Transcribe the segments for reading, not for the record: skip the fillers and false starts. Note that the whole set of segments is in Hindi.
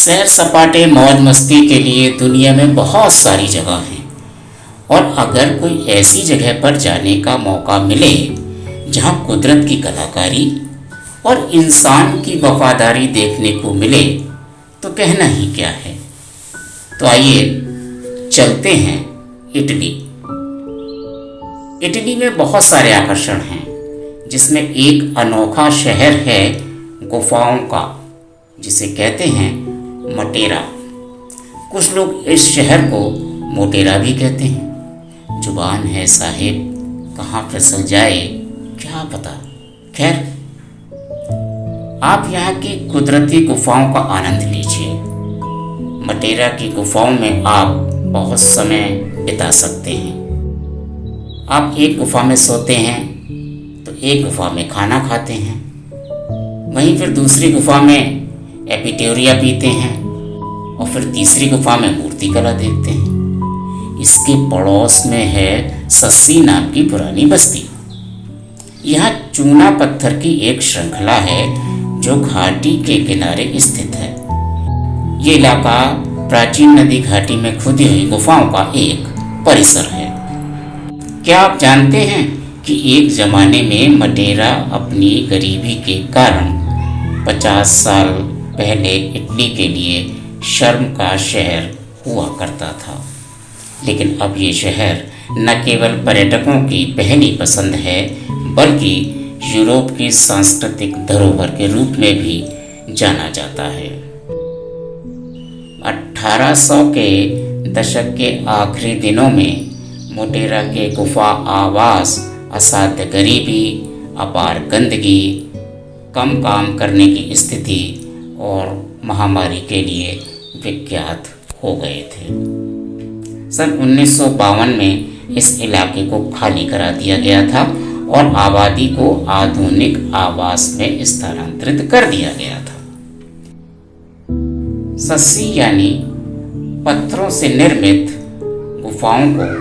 सैर सपाटे मौज मस्ती के लिए दुनिया में बहुत सारी जगह हैं और अगर कोई ऐसी जगह पर जाने का मौका मिले जहां कुदरत की कलाकारी और इंसान की वफादारी देखने को मिले तो कहना ही क्या है। तो आइए चलते हैं इटली। इटली में बहुत सारे आकर्षण हैं जिसमें एक अनोखा शहर है गुफाओं का, जिसे कहते हैं मटेरा। कुछ लोग इस शहर को मोटेरा भी कहते हैं। जुबान है साहिब, कहाँ फिसल जाए क्या पता। खैर, आप यहाँ की कुदरती गुफाओं का आनंद लीजिए। मटेरा की गुफाओं में आप बहुत समय बिता सकते हैं। आप एक गुफा में सोते हैं तो एक गुफा में खाना खाते हैं, वहीं फिर दूसरी गुफा में एपिटेरिया पीते हैं और फिर तीसरी गुफा में मूर्ति कला देखते हैं। इसके पड़ोस में है सस्सी नाम की पुरानी बस्ती। यहाँ चूना पत्थर की एक श्रृंखला है जो घाटी के किनारे स्थित है। ये इलाका प्राचीन नदी घाटी में खुदी हुई गुफाओं का एक परिसर है। क्या आप जानते हैं कि एक जमाने में मटेरा अपनी गरीबी के कारण 50 साल पहले इटली के लिए शर्म का शहर हुआ करता था, लेकिन अब ये शहर न केवल पर्यटकों की पहली पसंद है बल्कि यूरोप की सांस्कृतिक धरोहर के रूप में भी जाना जाता है। 1800 के दशक के आखिरी दिनों में मोटेरा के गुफा आवास असाध्य गरीबी, अपार गंदगी, कम काम करने की स्थिति और महामारी के लिए विख्यात हो गए थे। सन 1952 में इस इलाके को खाली करा दिया गया था और आबादी को आधुनिक आवास में स्थानांतरित कर दिया गया था। सस्सी यानी पत्थरों से निर्मित गुफाओं को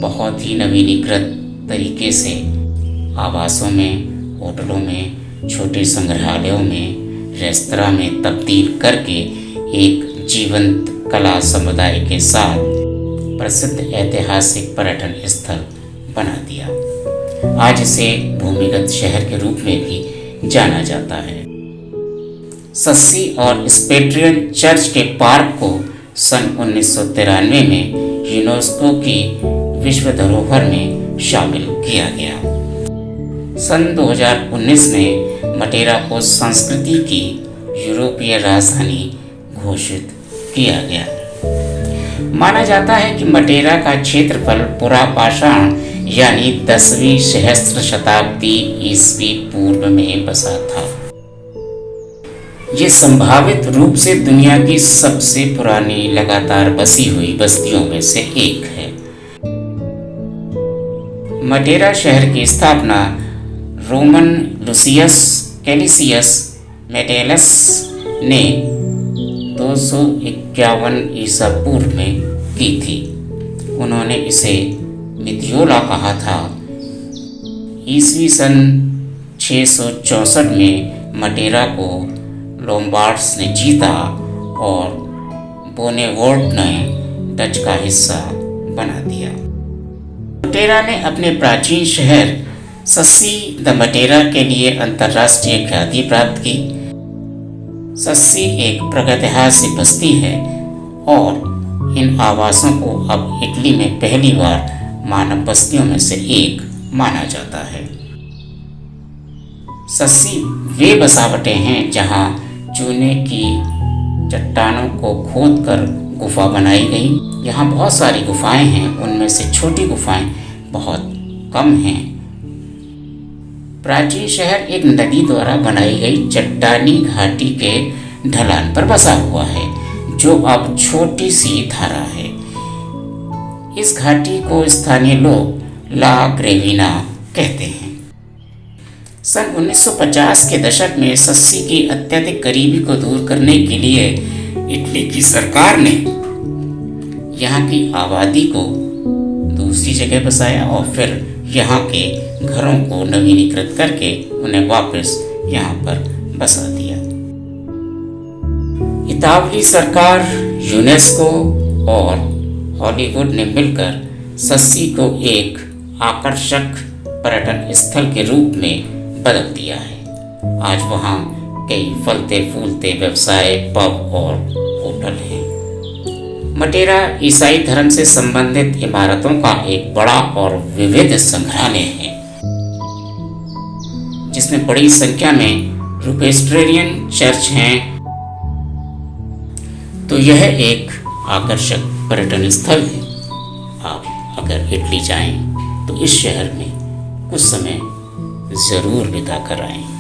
बहुत ही नवीनीकृत तरीके से आवासों में, होटलों में, छोटे संग्रहालयों में, रेस्तरां में तब्दील करके एक जीवंत कला समुदाय के साथ प्रसिद्ध ऐतिहासिक पर्यटन स्थल बना दिया। आज इसे भूमिगत शहर के रूप में भी जाना जाता है। सस्सी और स्पेट्रियन चर्च के पार्क को सन 1993 में यूनेस्को की विश्व धरोहर में शामिल किया गया। सन 2019 में मटेरा को संस्कृति की यूरोपीय राजधानी घोषित किया गया। माना जाता है कि मटेरा का क्षेत्रफल पुरापाषाण यानी 10वीं सहस्त्र शताब्दी ईस्वी पूर्व में बसा था। ये संभावित रूप से दुनिया की सबसे पुरानी लगातार बसी हुई बस्तियों में से एक है। मटेरा शहर की स्थापना रोमन लुसियस कैलिसियस मेटेलस ने 251 ईसा पूर्व में की थी। उन्होंने इसे मिथियोला कहा था। ईस्वी सन 664 में मटेरा को लोम्बार्ड्स ने जीता और बोनेवोर्ट ने डच का हिस्सा बना दिया। मटेरा ने अपने प्राचीन शहर सस्सी द मटेरा के लिए अंतर्राष्ट्रीय ख्याति प्राप्त की। सस्सी एक प्रागैतिहासिक बस्ती है और इन आवासों को अब इटली में पहली बार मानव बस्तियों में से एक माना जाता है। सस्सी वे बसावटें हैं जहां चूने की चट्टानों को खोदकर गुफा बनाई गई। यहाँ बहुत सारी गुफाएं हैं, उनमें से छोटी गुफाएं बहुत कम हैं। प्राचीन शहर एक नदी द्वारा बनाई गई चट्टानी घाटी के ढलान पर बसा हुआ है जो अब छोटी सी धारा है। इस घाटी को स्थानीय लोग ला ग्रेविना कहते हैं। सन 1950 के दशक में सस्सी की अत्यधिक गरीबी को दूर करने के लिए इटली की सरकार ने यहाँ की आबादी को दूसरी जगह बसाया और फिर यहाँ के घरों को नवीनीकृत करके उन्हें वापस यहाँ पर बसा दिया। इतालवी सरकार, यूनेस्को और हॉलीवुड ने मिलकर सस्सी को एक आकर्षक पर्यटन स्थल के रूप में बदल दिया है। आज वहाँ कई फलते फूलते व्यवसाय, पब और होटल हैं। मटेरा ईसाई धर्म से संबंधित इमारतों का एक बड़ा और विविध संग्रहालय है, जिसमें बड़ी संख्या में रूपेस्ट्रेरियन चर्च हैं। तो यह एक आकर्षक पर्यटन स्थल है। आप अगर इटली जाएं तो इस शहर में कुछ समय ज़रूर बिता कर आएं।